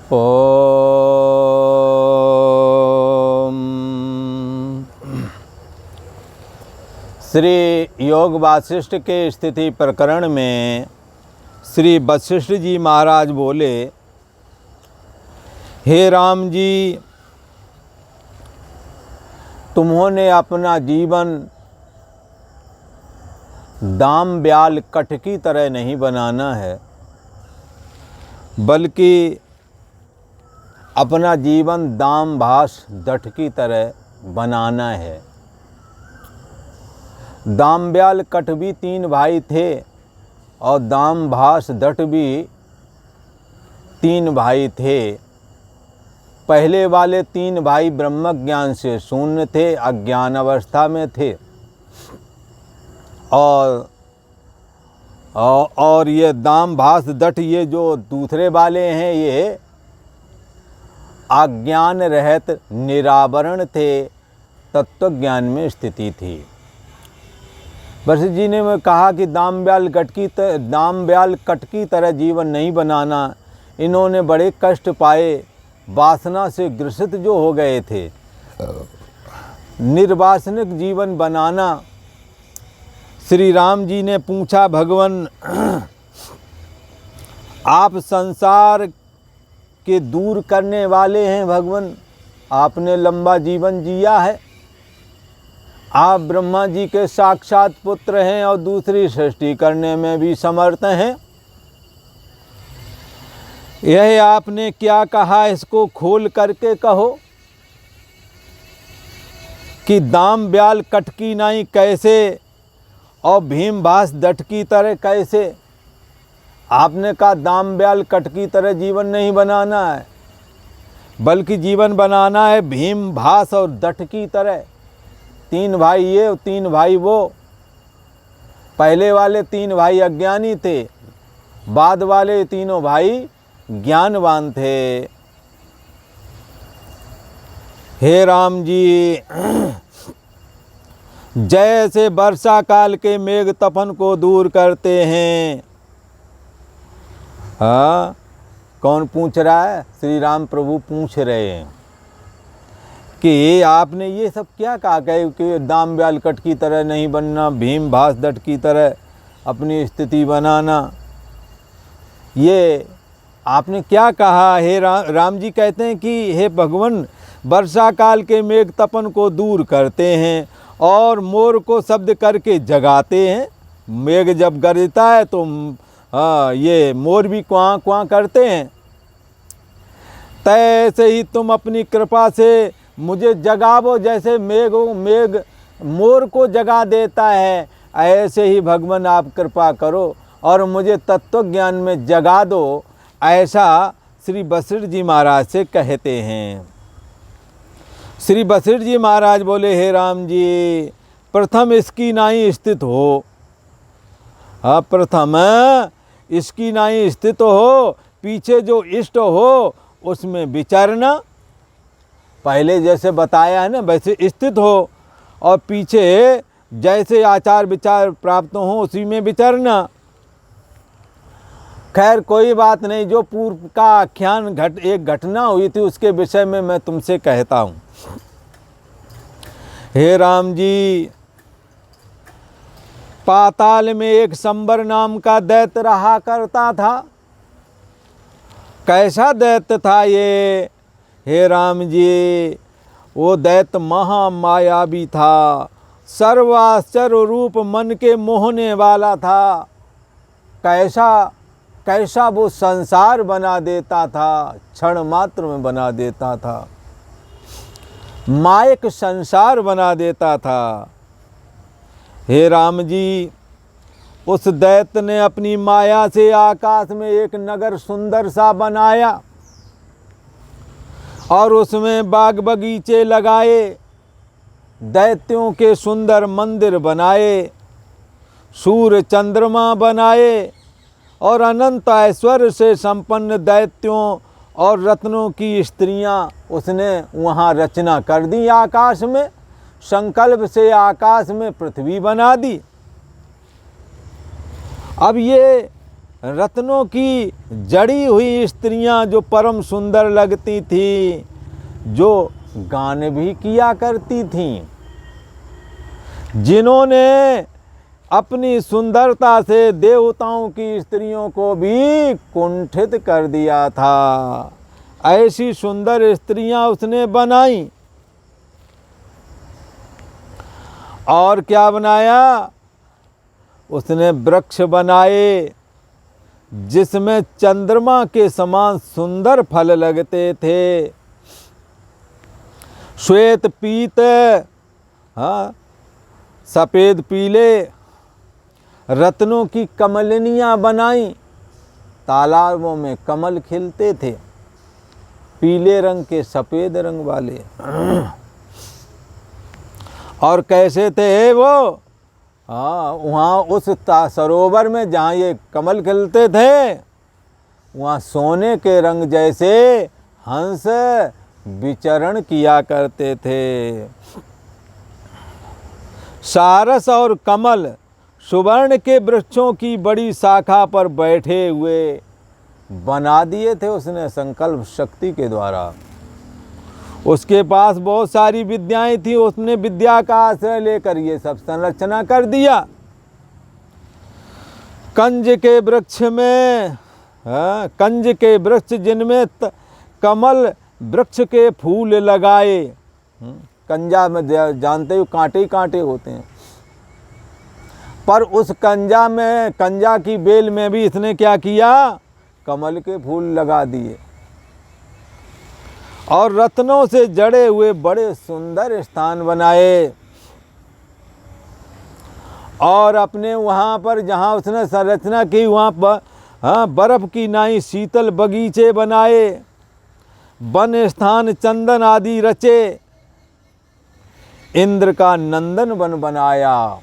ओम। श्री योग वासिष्ठ के स्थिति प्रकरण में श्री वशिष्ठ जी महाराज बोले, हे राम जी, तुम्होंने अपना जीवन दाम ब्याल कठ की तरह नहीं बनाना है, बल्कि अपना जीवन दाम भास दठ की तरह बनाना है। दाम ब्याल कठ भी 3 भाई थे और दाम भास दठ भी 3 भाई थे। पहले वाले 3 भाई ब्रह्म ज्ञान से शून्य थे, अज्ञान अवस्था में थे, और ये दाम भास दठ ये जो दूसरे वाले हैं, ये अज्ञान रहित निरावरण थे, तत्व ज्ञान में स्थिति थी। वशिष्ठ जी ने कहा कि दाम ब्याल कट की तरह जीवन नहीं बनाना। इन्होंने बड़े कष्ट पाए, वासना से ग्रसित जो हो गए थे। निर्वासनिक जीवन बनाना। श्री राम जी ने पूछा, भगवान आप संसार के दूर करने वाले हैं, भगवान आपने लंबा जीवन जिया है, आप ब्रह्मा जी के साक्षात पुत्र हैं और दूसरी सृष्टि करने में भी समर्थ हैं। यह आपने क्या कहा, इसको खोल करके कहो कि दाम ब्याल कठ की नाई कैसे और भीम भास दठ की तरह कैसे। आपने कहा दाम ब्याल कठ की तरह जीवन नहीं बनाना है, बल्कि जीवन बनाना है भीम भास और दठ की तरह। 3 भाई ये, 3 भाई वो। पहले वाले 3 भाई अज्ञानी थे, बाद वाले तीनों भाई ज्ञानवान थे। हे राम जी, जैसे वर्षा काल के मेघ तपन को दूर करते हैं। हाँ, कौन पूछ रहा है? श्री राम प्रभु पूछ रहे हैं कि आपने ये सब क्या कहा कि दाम ब्याल कठ की तरह नहीं बनना, भीम भास दठ की तरह अपनी स्थिति बनाना, ये आपने क्या कहा? हे राम जी कहते हैं कि हे भगवान, वर्षा काल के मेघ तपन को दूर करते हैं और मोर को शब्द करके जगाते हैं। मेघ जब गरजता है तो ये मोर भी क्वां क्वां करते हैं। तैसे ही तुम अपनी कृपा से मुझे जगावो, जैसे मेघ मोर को जगा देता है, ऐसे ही भगवान आप कृपा करो और मुझे तत्व ज्ञान में जगा दो। ऐसा श्री वशिष्ठ जी महाराज से कहते हैं। श्री वशिष्ठ जी महाराज बोले, हे राम जी, प्रथम इसकी नाई स्थित हो। हाँ, प्रथम इसकी नाई स्थित हो, पीछे जो इष्ट हो उसमें विचरना। पहले जैसे बताया है ना, वैसे स्थित हो और पीछे जैसे आचार विचार प्राप्त हो उसी में विचरना। खैर कोई बात नहीं, जो पूर्व का आख्यान एक घटना हुई थी उसके विषय में मैं तुमसे कहता हूँ। हे राम जी, पाताल में एक संबर नाम का दैत्य रहा करता था। कैसा दैत्य था ये? हे राम जी, वो दैत्य महामायावी था, सर्वाश्चर्य रूप मन के मोहने वाला था। कैसा वो संसार बना देता था, क्षण मात्र में बना देता था, मायक संसार बना देता था। हे राम जी, उस दैत्य ने अपनी माया से आकाश में एक नगर सुंदर सा बनाया और उसमें बाग बगीचे लगाए, दैत्यों के सुंदर मंदिर बनाए, सूर्य चंद्रमा बनाए और अनंत ऐश्वर्य से संपन्न दैत्यों और रत्नों की स्त्रियां उसने वहाँ रचना कर दी। आकाश में संकल्प से आकाश में पृथ्वी बना दी। अब ये रत्नों की जड़ी हुई स्त्रियां जो परम सुंदर लगती थी, जो गान भी किया करती थीं, जिन्होंने अपनी सुंदरता से देवताओं की स्त्रियों को भी कुंठित कर दिया था, ऐसी सुंदर स्त्रियां उसने बनाई। और क्या बनाया? उसने वृक्ष बनाए जिसमें चंद्रमा के समान सुंदर फल लगते थे, श्वेत पीत, हाँ, सफेद पीले रत्नों की कमलनियां बनाई। तालाबों में कमल खिलते थे, पीले रंग के, सफेद रंग वाले। और कैसे थे वो? हाँ, वहाँ उस सरोवर में जहाँ ये कमल खिलते थे, वहाँ सोने के रंग जैसे हंस विचरण किया करते थे। सारस और कमल सुवर्ण के वृक्षों की बड़ी शाखा पर बैठे हुए बना दिए थे उसने संकल्प शक्ति के द्वारा। उसके पास बहुत सारी विद्याएं थी, उसने विद्या का आश्रय लेकर ये सब संरचना कर दिया। कंज के वृक्ष में, कंज के वृक्ष जिनमें कमल वृक्ष के फूल लगाए। कंजा में जानते हो कांटे ही कांटे होते हैं, पर उस कंजा में, कंजा की बेल में भी इसने क्या किया? कमल के फूल लगा दिए। और रत्नों से जड़े हुए बड़े सुंदर स्थान बनाए। और अपने वहाँ पर जहाँ उसने संरचना की, वहाँ पर बर्फ की नाई शीतल बगीचे बनाए, वन स्थान चंदन आदि रचे, इंद्र का नंदन वन बनाया,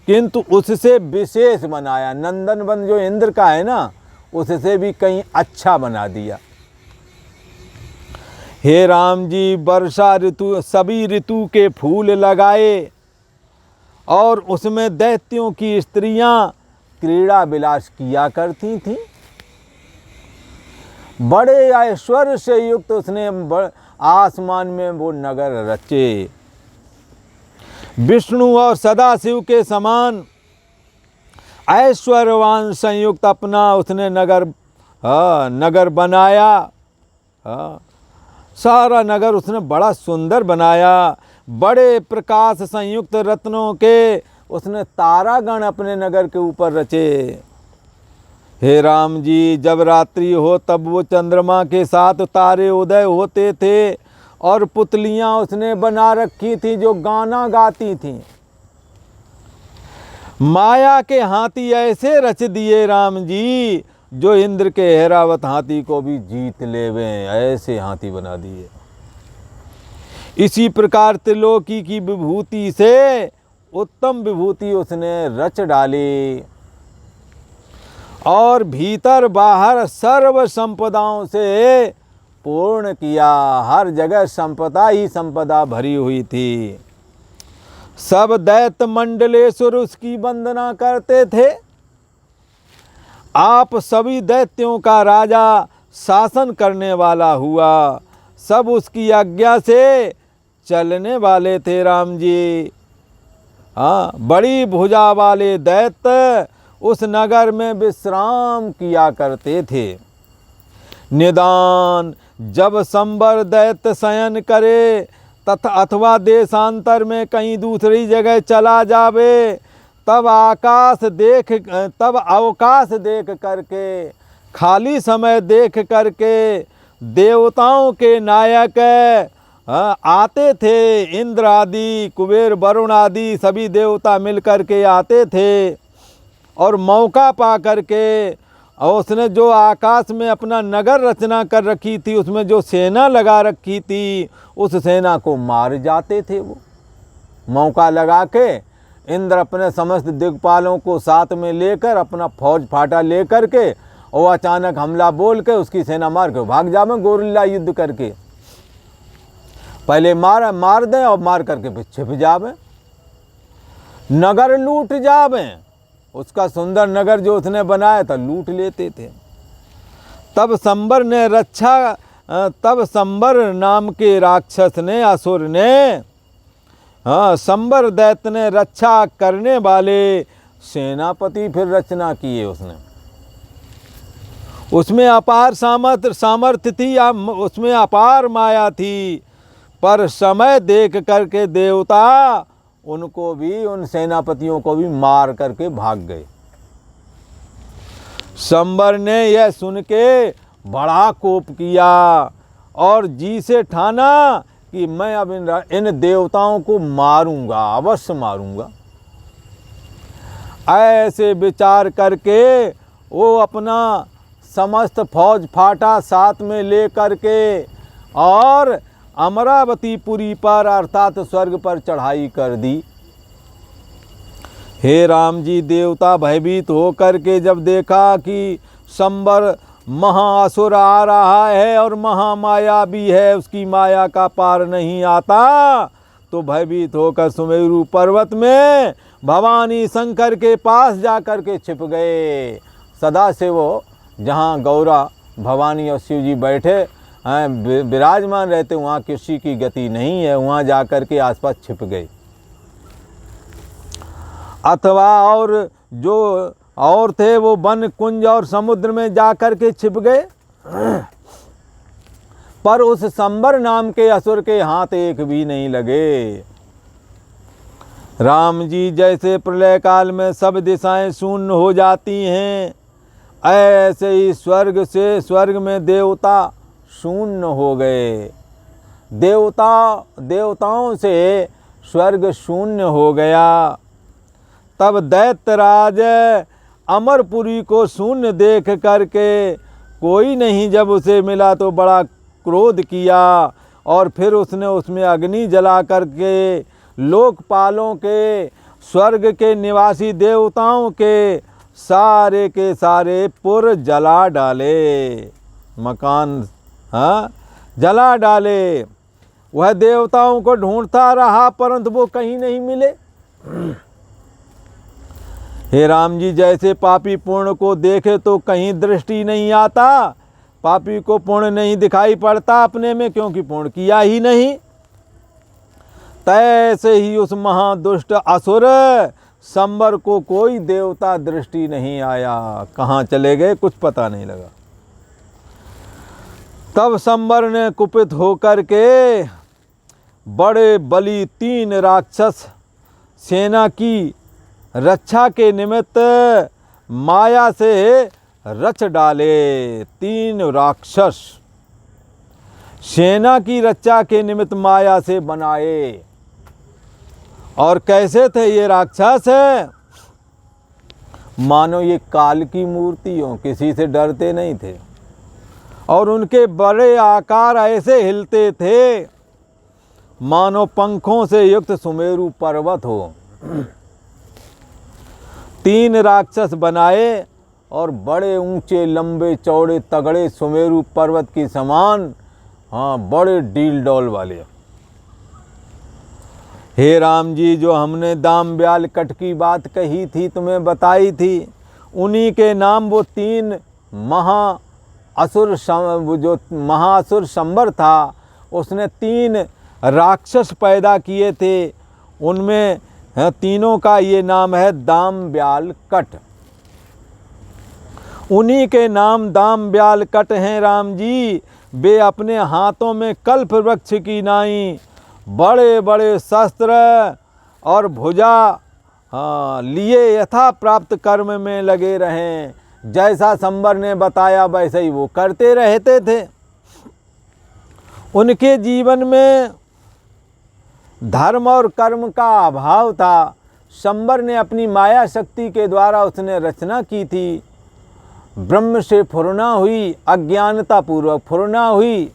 किंतु उससे विशेष बनाया। नंदन वन जो इंद्र का है ना, उससे भी कहीं अच्छा बना दिया। हे राम जी, वर्षा ऋतु, सभी ऋतु के फूल लगाए, और उसमें दैत्यों की स्त्रियां क्रीड़ा विलास किया करती थीं। बड़े ऐश्वर्य से युक्त उसने आसमान में वो नगर रचे। विष्णु और सदाशिव के समान ऐश्वर्यवान संयुक्त अपना उसने नगर बनाया। सारा नगर उसने बड़ा सुंदर बनाया। बड़े प्रकाश संयुक्त रत्नों के उसने तारागण अपने नगर के ऊपर रचे। हे राम जी, जब रात्रि हो तब वो चंद्रमा के साथ तारे उदय होते थे, और पुतलियां उसने बना रखी थी जो गाना गाती थीं। माया के हाथी ऐसे रच दिए राम जी, जो इंद्र के ऐरावत हाथी को भी जीत लेवें, ऐसे हाथी बना दिए। इसी प्रकार त्रिलोकी की विभूति से उत्तम विभूति उसने रच डाली, और भीतर बाहर सर्व संपदाओं से पूर्ण किया। हर जगह संपदा ही संपदा भरी हुई थी। सब दैत्य मंडलेश्वर उसकी वंदना करते थे। आप सभी दैत्यों का राजा, शासन करने वाला हुआ, सब उसकी आज्ञा से चलने वाले थे राम जी। हाँ, बड़ी भुजा वाले दैत्य उस नगर में विश्राम किया करते थे। निदान जब संबर दैत्य शयन करे तथा अथवा देशांतर में कहीं दूसरी जगह चला जावे, तब अवकाश देख करके, खाली समय देख करके देवताओं के नायक आते थे। इंद्र आदि, कुबेर, वरुण आदि सभी देवता मिल करके आते थे, और मौका पा करके, और उसने जो आकाश में अपना नगर रचना कर रखी थी, उसमें जो सेना लगा रखी थी, उस सेना को मार जाते थे। वो मौका लगा के इंद्र अपने समस्त दिग्पालों को साथ में लेकर, अपना फौज फाटा लेकर के, और अचानक हमला बोल के उसकी सेना मार के भाग जावे, गोरिल्ला युद्ध करके। पहले मार दें और मार करके फिर छिप जावे, नगर लूट जावे, उसका सुंदर नगर जो उसने बनाया था लूट लेते थे। तब संबर नाम के राक्षस ने, असुर ने, संबर दैत्य ने रक्षा करने वाले सेनापति फिर रचना किए उसने। उसमें अपार सामर्थ्य थी, उसमें अपार माया थी, पर समय देख करके देवता उनको भी, उन सेनापतियों को भी मार करके भाग गए। संबर ने यह सुन के बड़ा कोप किया और जी से ठाना कि मैं अब इन देवताओं को मारूंगा, अवश्य मारूंगा। ऐसे विचार करके वो अपना समस्त फौज फाटा साथ में ले करके और अमरावतीपुरी पर अर्थात स्वर्ग पर चढ़ाई कर दी। हे राम जी, देवता भयभीत होकर के जब देखा कि संबर महाअसुर आ रहा है और महामाया भी है, उसकी माया का पार नहीं आता, तो भयभीत होकर सुमेरु पर्वत में भवानी शंकर के पास जाकर के छिप गए। सदा से वो जहाँ गौरा भवानी और शिव जी बैठे विराजमान रहते, वहाँ किसी की गति नहीं है, वहाँ जाकर के आसपास छिप गए। अथवा और जो और थे वो वन कुंज और समुद्र में जाकर के छिप गए, पर उस संबर नाम के असुर के हाथ एक भी नहीं लगे। राम जी, जैसे प्रलय काल में सब दिशाएं शून्य हो जाती हैं, ऐसे ही स्वर्ग में देवता शून्य हो गए। देवताओं से स्वर्ग शून्य हो गया। तब दैत्यराज अमरपुरी को शून्य देख करके कोई नहीं जब उसे मिला तो बड़ा क्रोध किया और फिर उसने उसमें अग्नि जला करके लोकपालों के, स्वर्ग के निवासी देवताओं के सारे पुर जला डाले, मकान जला डाले। वह देवताओं को ढूंढता रहा परंतु वो कहीं नहीं मिले। हे राम जी, जैसे पापी पुण्य को देखे तो कहीं दृष्टि नहीं आता, पापी को पुण्य नहीं दिखाई पड़ता अपने में, क्योंकि पुण्य किया ही नहीं। तैसे ही उस महादुष्ट असुर संबर को कोई देवता दृष्टि नहीं आया, कहाँ चले गए कुछ पता नहीं लगा। तब संबर ने कुपित होकर के बड़े बली 3 राक्षस सेना की रक्षा के निमित्त माया से रच डाले। 3 राक्षस सेना की रक्षा के निमित्त माया से बनाए। और कैसे थे ये राक्षस? मानो ये काल की मूर्ति हो, किसी से डरते नहीं थे और उनके बड़े आकार ऐसे हिलते थे मानो पंखों से युक्त सुमेरु पर्वत हो। 3 राक्षस बनाए और बड़े ऊंचे लंबे चौड़े तगड़े सुमेरु पर्वत की समान, बड़े डील डॉल वाले। हे राम जी, जो हमने दाम ब्याल कट की बात कही थी, तुम्हें बताई थी, उन्हीं के नाम वो 3 जो महाअसुर संबर था, उसने 3 राक्षस पैदा किए थे। उनमें तीनों का ये नाम है दाम ब्याल कट। उन्हीं के नाम दाम ब्याल कट हैं राम जी। वे अपने हाथों में कल्प वृक्ष की नाई बड़े बड़े शस्त्र और भुजा लिए यथा प्राप्त कर्म में लगे रहें। जैसा संबर ने बताया वैसे ही वो करते रहते थे। उनके जीवन में धर्म और कर्म का अभाव था। संबर ने अपनी माया शक्ति के द्वारा उसने रचना की थी। ब्रह्म से फुरना हुई, अज्ञानता पूर्वक फुरना हुई,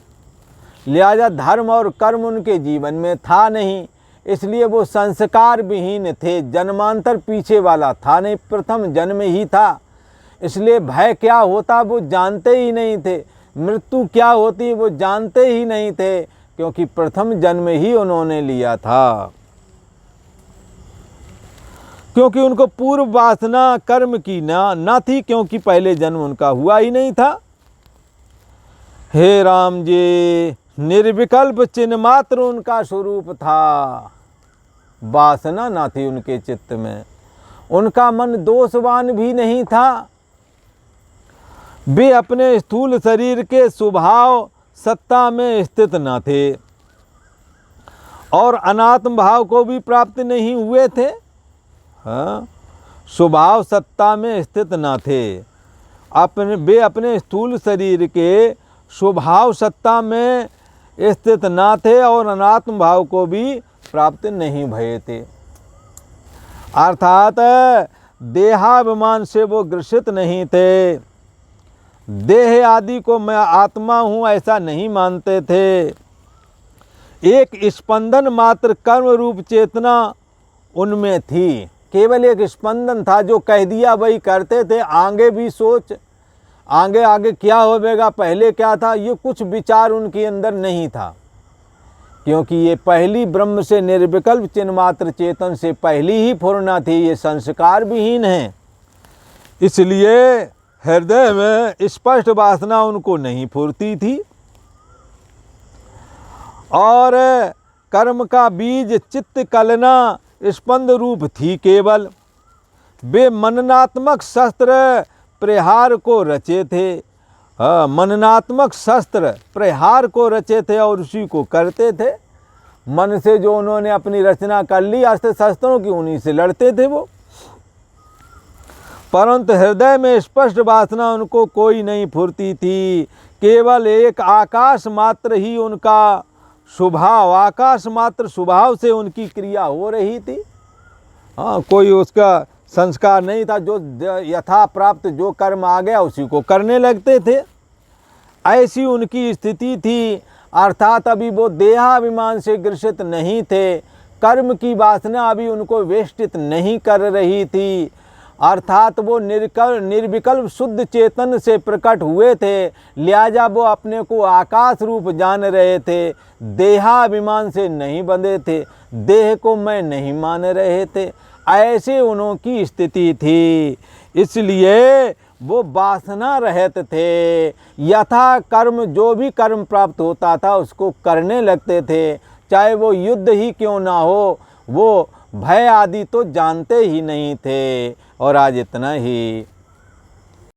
लिहाजा धर्म और कर्म उनके जीवन में था नहीं, इसलिए वो संस्कार विहीन थे। जन्मांतर पीछे वाला था नहीं, प्रथम जन्म ही था। इसलिए भय क्या होता वो जानते ही नहीं थे, मृत्यु क्या होती वो जानते ही नहीं थे, क्योंकि प्रथम जन्म ही उन्होंने लिया था। क्योंकि उनको पूर्व वासना कर्म की ना थी, क्योंकि पहले जन्म उनका हुआ ही नहीं था। हे राम जी, निर्विकल्प चिन्ह मात्र उनका स्वरूप था, वासना ना थी उनके चित्त में, उनका मन दोषवान भी नहीं था। वे अपने स्थूल शरीर के स्वभाव सत्ता में स्थित न थे और अनात्म भाव को भी प्राप्त नहीं हुए थे। हाँ, स्वभाव सत्ता में स्थित न थे, वे अपने स्थूल शरीर के स्वभाव सत्ता में स्थित न थे और अनात्म भाव को भी प्राप्त नहीं भये थे। अर्थात देहाभिमान से वो ग्रसित नहीं थे, देह आदि को मैं आत्मा हूँ ऐसा नहीं मानते थे। एक स्पंदन मात्र कर्म रूप चेतना उनमें थी, केवल एक स्पंदन था जो कह दिया वही करते थे। आगे भी सोच, आगे आगे क्या होगा, पहले क्या था, ये कुछ विचार उनके अंदर नहीं था, क्योंकि ये पहली ब्रह्म से निर्विकल्प चिन्ह मात्र चेतन से पहली ही पूर्णा थी, ये संस्कार विहीन है। इसलिए हृदय में स्पष्ट वासना उनको नहीं फूरती थी और कर्म का बीज चित्त कलना स्पंद रूप थी केवल। वे मननात्मक शस्त्र प्रहार को रचे थे, मननात्मक शस्त्र प्रहार को रचे थे और उसी को करते थे। मन से जो उन्होंने अपनी रचना कर ली अस्त्र शस्त्रों की, उन्हीं से लड़ते थे वो। परंतु हृदय में स्पष्ट वासना उनको कोई नहीं फुरती थी, केवल एक आकाश मात्र ही उनका स्वभाव, आकाश मात्र स्वभाव से उनकी क्रिया हो रही थी। हाँ, कोई उसका संस्कार नहीं था, जो यथा प्राप्त जो कर्म आ गया उसी को करने लगते थे, ऐसी उनकी स्थिति थी। अर्थात अभी वो देहाभिमान से ग्रसित नहीं थे, कर्म की वासना अभी उनको वेष्टित नहीं कर रही थी। अर्थात वो निर्विकल्प शुद्ध चेतन से प्रकट हुए थे, लिहाजा वो अपने को आकाश रूप जान रहे थे, देहाभिमान से नहीं बंधे थे, देह को मैं नहीं मान रहे थे, ऐसे उनकी स्थिति थी। इसलिए वो वासना रहित थे, यथा कर्म जो भी कर्म प्राप्त होता था उसको करने लगते थे, चाहे वो युद्ध ही क्यों ना हो, वो भय आदि तो जानते ही नहीं थे। और आज इतना ही।